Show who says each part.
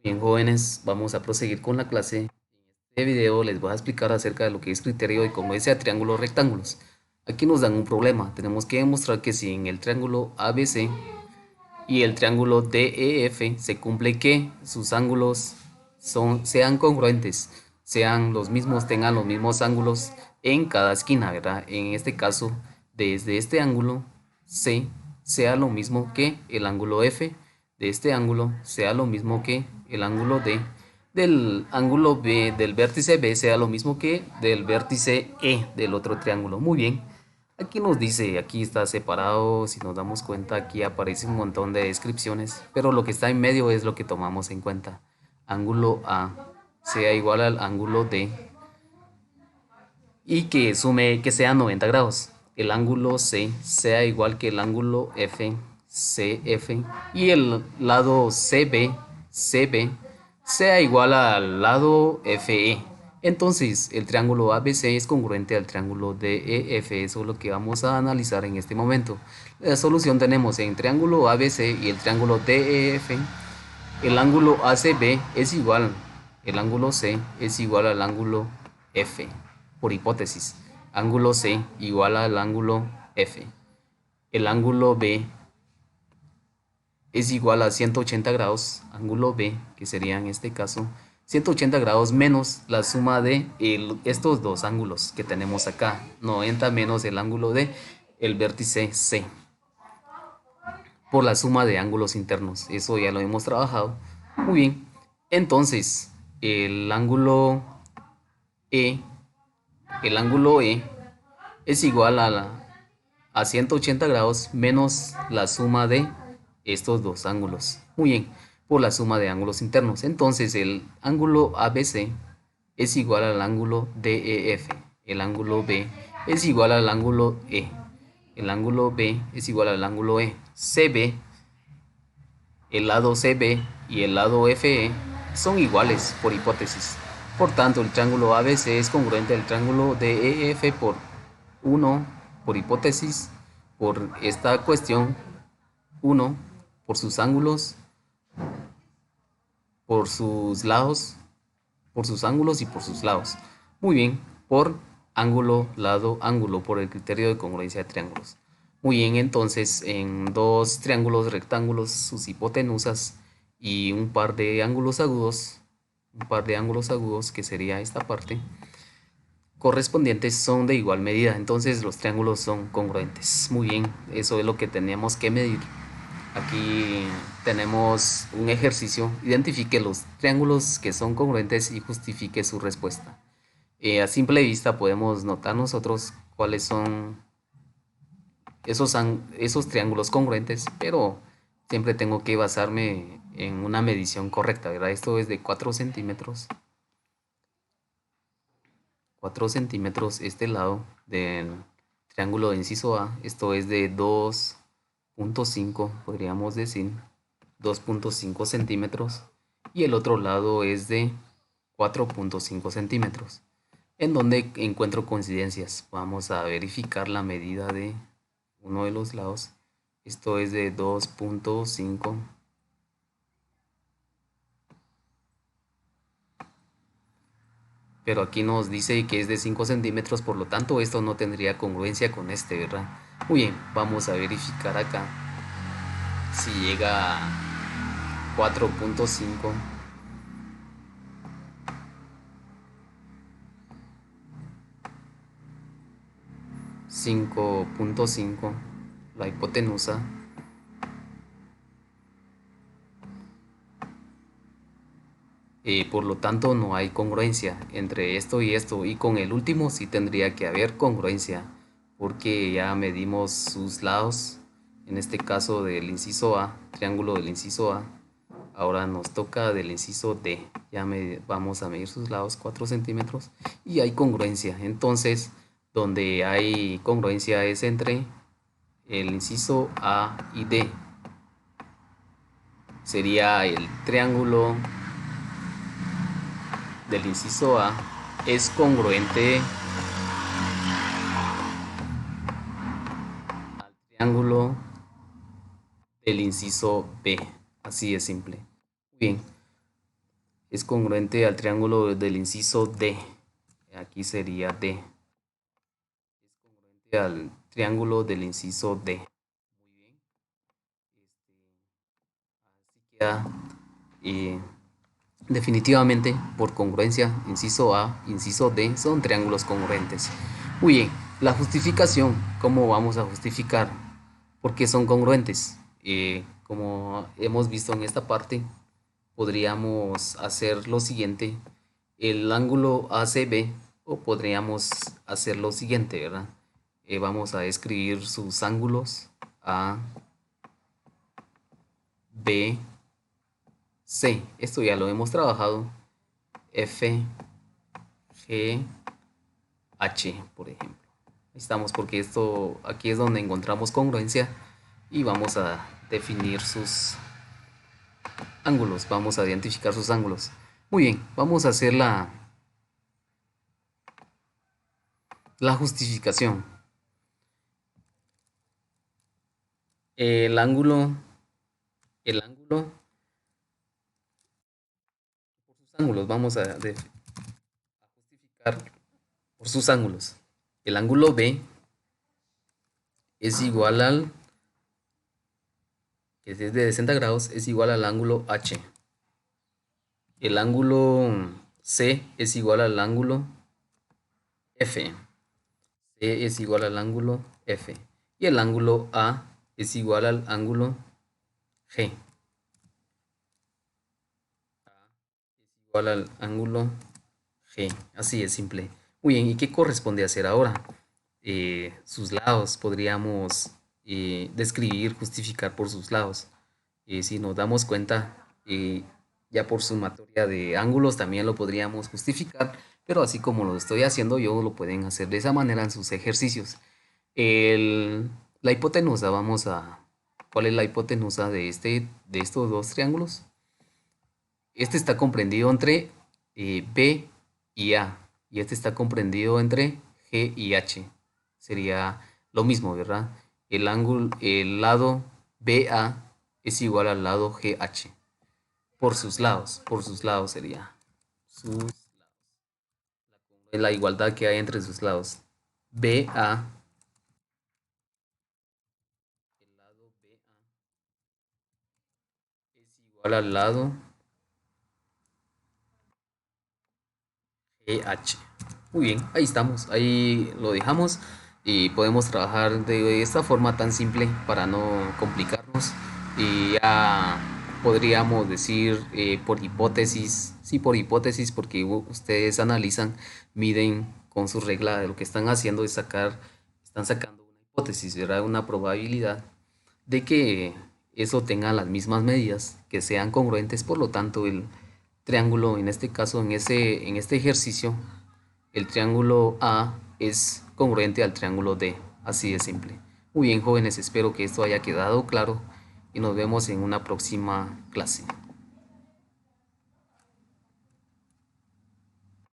Speaker 1: Bien, jóvenes, vamos a proseguir con la clase. En este video les voy a explicar acerca de lo que es criterio de congruencia de triángulos rectángulos. Aquí nos dan un problema. Tenemos que demostrar que si en el triángulo ABC y el triángulo DEF se cumple que sus ángulos sean congruentes, sean los mismos, tengan los mismos ángulos en cada esquina, ¿verdad? En este caso, desde este ángulo C sea lo mismo que el ángulo F, de este ángulo sea lo mismo que el ángulo D, del ángulo B, del vértice B sea lo mismo que del vértice E del otro triángulo. Muy bien. Aquí nos dice, aquí está separado, si nos damos cuenta aquí aparece un montón de descripciones, pero lo que está en medio es lo que tomamos en cuenta. Ángulo A sea igual al ángulo D y que sume que sea 90 grados. El ángulo C sea igual que el ángulo F, CF, y el lado CB sea igual al lado FE. Entonces, el triángulo ABC es congruente al triángulo DEF, eso es lo que vamos a analizar en este momento. La solución tenemos en triángulo ABC y el triángulo DEF. El ángulo ACB es igual, el ángulo C es igual al ángulo F, por hipótesis. Ángulo C igual al ángulo F. El ángulo B es igual a 180 grados, ángulo B, que sería en este caso 180 grados menos la suma de estos dos ángulos que tenemos acá, 90 menos el ángulo de el vértice C, por la suma de ángulos internos. Eso ya lo hemos trabajado. Muy bien. Entonces, el ángulo E, el ángulo E es igual a 180 grados menos la suma de estos dos ángulos. Muy bien, por la suma de ángulos internos. Entonces, el ángulo ABC es igual al ángulo DEF. El ángulo B es igual al ángulo E. El ángulo B es igual al ángulo E. CB, el lado CB y el lado FE son iguales por hipótesis. Por tanto, el triángulo ABC es congruente al triángulo DEF por 1 por hipótesis, por esta cuestión, 1 por sus ángulos, por sus lados, por sus ángulos y por sus lados. Muy bien, por ángulo, lado, ángulo, por el criterio de congruencia de triángulos. Muy bien, entonces en dos triángulos rectángulos, sus hipotenusas y un par de ángulos agudos, que sería esta parte, correspondientes son de igual medida. Entonces los triángulos son congruentes. Muy bien, eso es lo que tenemos que medir. Aquí tenemos un ejercicio. Identifique los triángulos que son congruentes y justifique su respuesta. A simple vista podemos notar nosotros cuáles son esos triángulos congruentes, pero siempre tengo que basarme en una medición correcta, ¿verdad? Esto es de 4 centímetros. 4 centímetros este lado del triángulo de inciso A. Esto es de 2,5, podríamos decir. 2,5 centímetros. Y el otro lado es de 4,5 centímetros. En donde encuentro coincidencias. Vamos a verificar la medida de uno de los lados. Esto es de 2,5. Pero aquí nos dice que es de 5 centímetros, por lo tanto esto no tendría congruencia con este, ¿verdad? Muy bien, vamos a verificar acá si llega a 4,5. 5,5 la hipotenusa, por lo tanto no hay congruencia entre esto y esto, y con el último sí tendría que haber congruencia porque ya medimos sus lados, en este caso del inciso A, triángulo del inciso A. Ahora nos toca del inciso D. Vamos a medir sus lados 4 centímetros y hay congruencia. Entonces, donde hay congruencia es entre el inciso A y D. Sería el triángulo del inciso A es congruente al triángulo del inciso B. Así de simple. Muy bien. es congruente al triángulo del inciso D. Aquí sería D. Es congruente al triángulo del inciso D. Muy bien. Así queda. eh, Definitivamente, por congruencia, inciso A, inciso D son triángulos congruentes. Muy bien, la justificación, ¿cómo vamos a justificar por qué son congruentes? Como hemos visto en esta parte, podríamos hacer lo siguiente, el ángulo ACB, o podríamos hacer lo siguiente, ¿verdad? Vamos a escribir sus ángulos A, B, C. Esto ya lo hemos trabajado. F, G, H, por ejemplo. Ahí estamos porque esto aquí es donde encontramos congruencia y vamos a definir sus ángulos, vamos a identificar sus ángulos. Muy bien, vamos a hacer la justificación. El ángulo, por sus ángulos, vamos a justificar por sus ángulos. El ángulo B es igual al, que es de 60 grados, es igual al ángulo H. El ángulo C es igual al ángulo F. C es igual al ángulo F. Y el ángulo A es igual al ángulo G. Igual al ángulo G. Así es simple. Muy bien, ¿y qué corresponde hacer ahora? Sus lados podríamos describir, justificar por sus lados. Si nos damos cuenta, ya por sumatoria de ángulos también lo podríamos justificar, pero así como lo estoy haciendo yo, lo pueden hacer de esa manera en sus ejercicios. La hipotenusa, ¿cuál es la hipotenusa de estos dos triángulos? Este está comprendido entre B y A, y este está comprendido entre G y H. Sería lo mismo, ¿verdad? El lado BA es igual al lado GH. Por sus lados sería. La igualdad que hay entre sus lados. BA, el lado BA es igual al lado GH. Muy bien, ahí estamos, ahí lo dejamos y podemos trabajar de esta forma tan simple para no complicarnos y ya podríamos decir por hipótesis, sí por hipótesis porque ustedes analizan, miden con su regla de lo que están haciendo es están sacando una hipótesis, ¿verdad? Una probabilidad de que eso tenga las mismas medidas, que sean congruentes, por lo tanto el triángulo, en este caso, en este ejercicio, el triángulo A es congruente al triángulo D, así de simple. Muy bien, jóvenes, espero que esto haya quedado claro y nos vemos en una próxima clase.